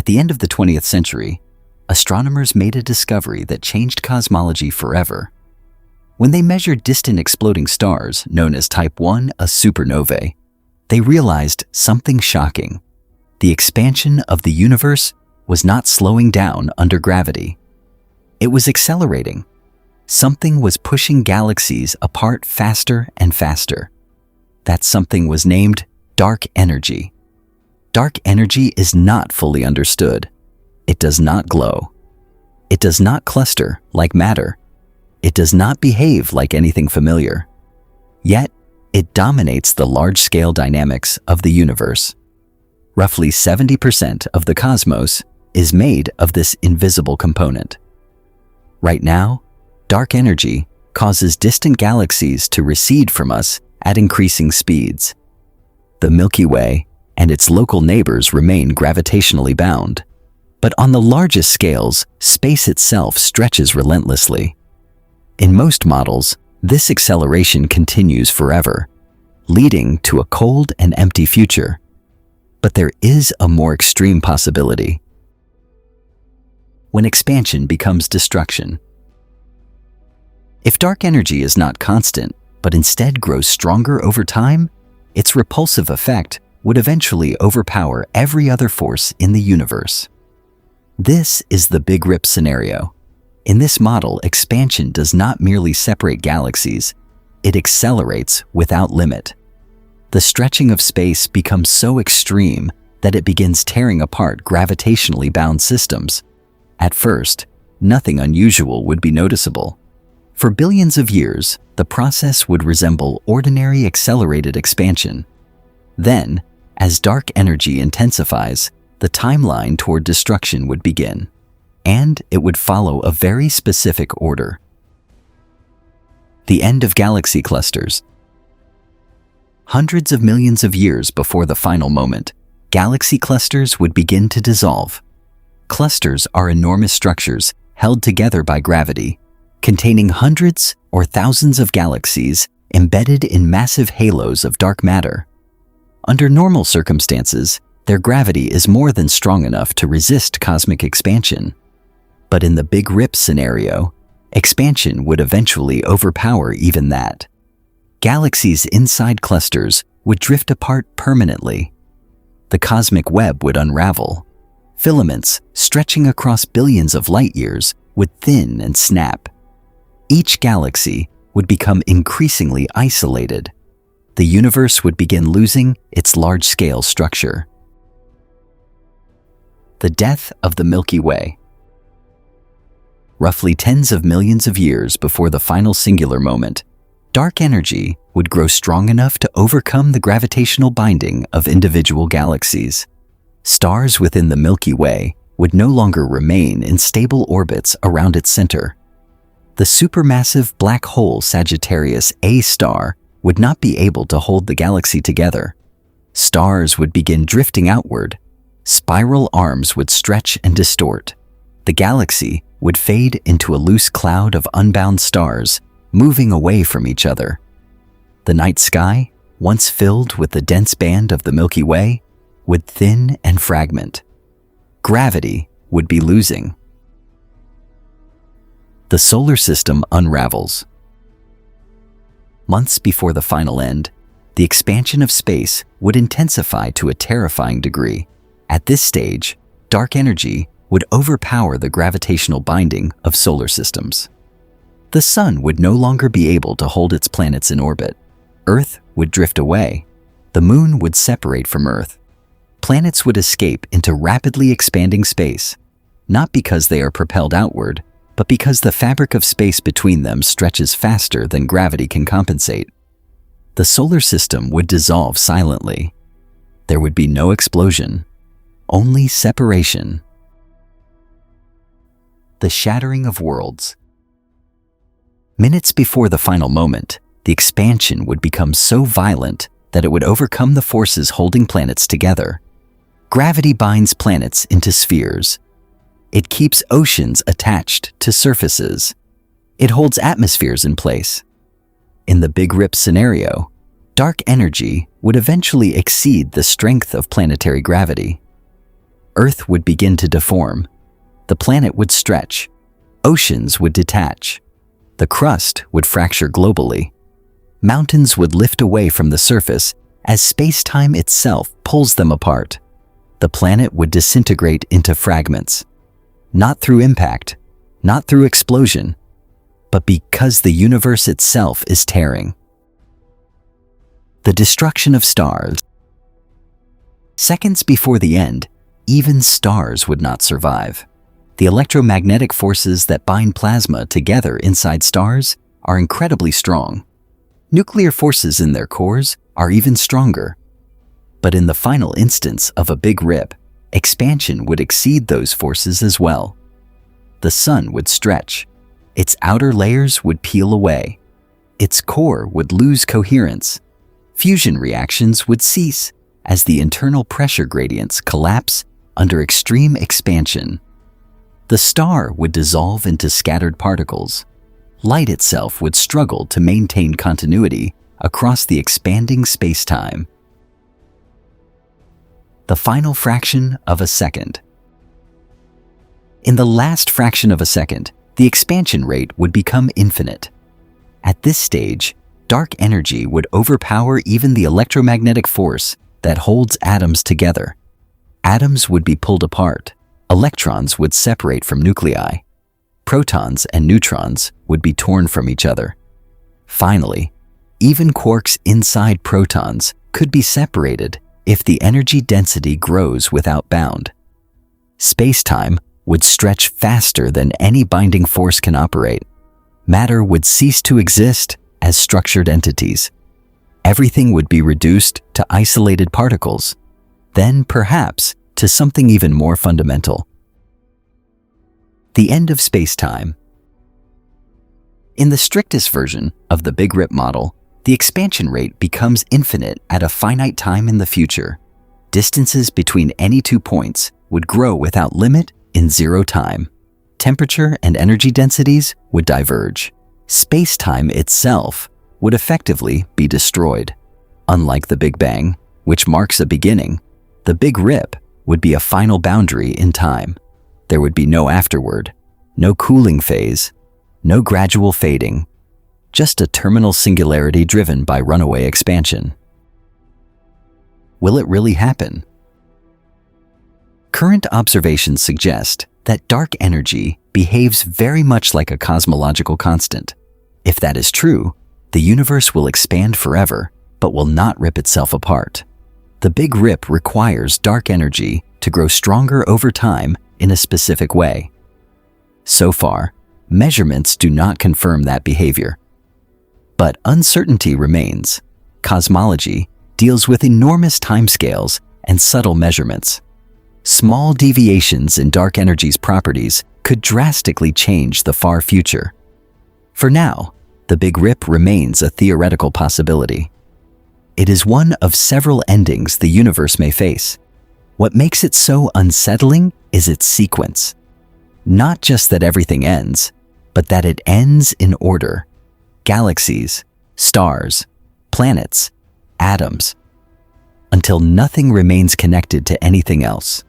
the end of the 20th century, astronomers made a discovery that changed cosmology forever. When they measured distant exploding stars, known as Type 1a supernovae, they realized something shocking. The expansion of the universe was not slowing down under gravity. It was accelerating. Something was pushing galaxies apart faster and faster. That something was named dark energy. Dark energy is not fully understood. It does not glow. It does not cluster like matter. It does not behave like anything familiar. Yet, it dominates the large-scale dynamics of the universe. Roughly 70% of the cosmos is made of this invisible component. Right now, dark energy causes distant galaxies to recede from us at increasing speeds. The Milky Way and its local neighbors remain gravitationally bound, but on the largest scales, space itself stretches relentlessly. In most models, this acceleration continues forever, leading to a cold and empty future. But there is a more extreme possibility. When expansion becomes destruction. If dark energy is not constant, but instead grows stronger over time, its repulsive effect would eventually overpower every other force in the universe. This is the Big Rip scenario. In this model, expansion does not merely separate galaxies, it accelerates without limit. The stretching of space becomes so extreme that it begins tearing apart gravitationally bound systems. At first, nothing unusual would be noticeable. For billions of years, the process would resemble ordinary accelerated expansion. Then, as dark energy intensifies, the timeline toward destruction would begin, and it would follow a very specific order. The end of galaxy clusters. Hundreds of millions of years before the final moment, galaxy clusters would begin to dissolve. Clusters are enormous structures held together by gravity, containing hundreds or thousands of galaxies embedded in massive halos of dark matter. Under normal circumstances, their gravity is more than strong enough to resist cosmic expansion. But in the Big Rip scenario, expansion would eventually overpower even that. Galaxies inside clusters would drift apart permanently. The cosmic web would unravel. Filaments stretching across billions of light years would thin and snap. Each galaxy would become increasingly isolated. The universe would begin losing its large-scale structure. The death of the Milky Way. Roughly tens of millions of years before the final singular moment, dark energy would grow strong enough to overcome the gravitational binding of individual galaxies. Stars within the Milky Way would no longer remain in stable orbits around its center. The supermassive black hole Sagittarius A star would not be able to hold the galaxy together. Stars would begin drifting outward. Spiral arms would stretch and distort. The galaxy would fade into a loose cloud of unbound stars, moving away from each other. The night sky, once filled with the dense band of the Milky Way, would thin and fragment. Gravity would be losing. The solar system unravels. Months before the final end, the expansion of space would intensify to a terrifying degree. At this stage, dark energy would overpower the gravitational binding of solar systems. The Sun would no longer be able to hold its planets in orbit. Earth would drift away. The Moon would separate from Earth. Planets would escape into rapidly expanding space, not because they are propelled outward, but because the fabric of space between them stretches faster than gravity can compensate. The solar system would dissolve silently. There would be no explosion, only separation. The shattering of worlds. Minutes before the final moment, the expansion would become so violent that it would overcome the forces holding planets together. Gravity binds planets into spheres. It keeps oceans attached to surfaces. It holds atmospheres in place. In the Big Rip scenario, dark energy would eventually exceed the strength of planetary gravity. Earth would begin to deform. The planet would stretch. Oceans would detach. The crust would fracture globally. Mountains would lift away from the surface as space-time itself pulls them apart. The planet would disintegrate into fragments. Not through impact, not through explosion, but because the universe itself is tearing. The destruction of stars. Seconds before the end, even stars would not survive. The electromagnetic forces that bind plasma together inside stars are incredibly strong. Nuclear forces in their cores are even stronger. But in the final instance of a big rip, expansion would exceed those forces as well. The sun would stretch. Its outer layers would peel away. Its core would lose coherence. Fusion reactions would cease as the internal pressure gradients collapse under extreme expansion. The star would dissolve into scattered particles. Light itself would struggle to maintain continuity across the expanding space-time. The final fraction of a second. In the last fraction of a second, the expansion rate would become infinite. At this stage, dark energy would overpower even the electromagnetic force that holds atoms together. Atoms would be pulled apart. Electrons would separate from nuclei. Protons and neutrons would be torn from each other. Finally, even quarks inside protons could be separated if the energy density grows without bound. Space-time would stretch faster than any binding force can operate. Matter would cease to exist as structured entities. Everything would be reduced to isolated particles, then perhaps to something even more fundamental. The end of space-time. In the strictest version of the Big Rip model, the expansion rate becomes infinite at a finite time in the future. Distances between any 2 points would grow without limit in zero time. Temperature and energy densities would diverge. Space-time itself would effectively be destroyed. Unlike the Big Bang, which marks a beginning, the Big Rip would be a final boundary in time. There would be no afterward, no cooling phase, no gradual fading, just a terminal singularity driven by runaway expansion. Will it really happen? Current observations suggest that dark energy behaves very much like a cosmological constant. If that is true, the universe will expand forever, but will not rip itself apart. The Big Rip requires dark energy to grow stronger over time in a specific way. So far, measurements do not confirm that behavior. But uncertainty remains. Cosmology deals with enormous timescales and subtle measurements. Small deviations in dark energy's properties could drastically change the far future. For now, the Big Rip remains a theoretical possibility. It is one of several endings the universe may face. What makes it so unsettling is its sequence. Not just that everything ends, but that it ends in order. Galaxies, stars, planets, atoms, until nothing remains connected to anything else.